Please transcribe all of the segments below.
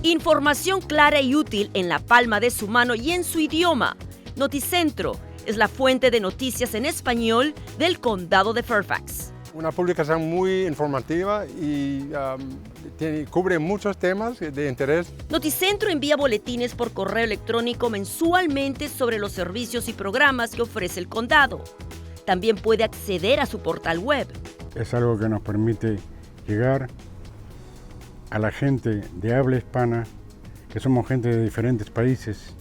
Información clara y útil en la palma de su mano y en su idioma. Noticentro es la fuente de noticias en español del condado de Fairfax. Una publicación muy informativa y cubre muchos temas de interés. Noticentro envía boletines por correo electrónico mensualmente sobre los servicios y programas que ofrece el condado. También puede acceder a su portal web. Es algo que nos permite llegar a la gente de habla hispana, que somos gente de diferentes países,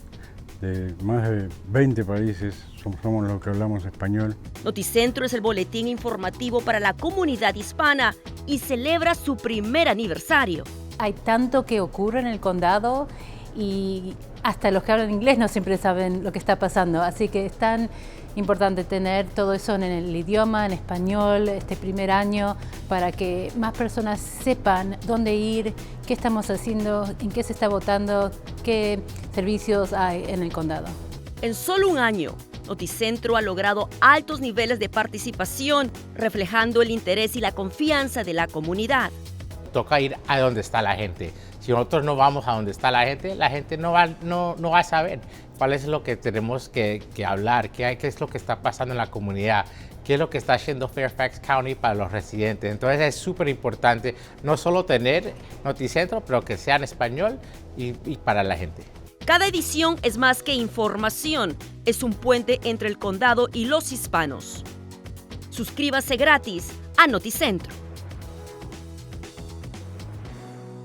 de más de 20 países, somos los que hablamos español. Noticentro es el boletín informativo para la comunidad hispana y celebra su primer aniversario. Hay tanto que ocurre en el condado y hasta los que hablan inglés no siempre saben lo que está pasando, así que es tan importante tener todo eso en el idioma, en español, este primer año, para que más personas sepan dónde ir, qué estamos haciendo, en qué se está votando, qué servicios hay en el condado. En solo un año, Noticentro ha logrado altos niveles de participación, reflejando el interés y la confianza de la comunidad. Toca ir a donde está la gente. Si nosotros no vamos a donde está la gente no va a saber cuál es lo que tenemos que hablar, qué es lo que está pasando en la comunidad, qué es lo que está haciendo Fairfax County para los residentes. Entonces es súper importante no solo tener Noticentro, pero que sea en español y para la gente. Cada edición es más que información, es un puente entre el condado y los hispanos. Suscríbase gratis a Noticentro.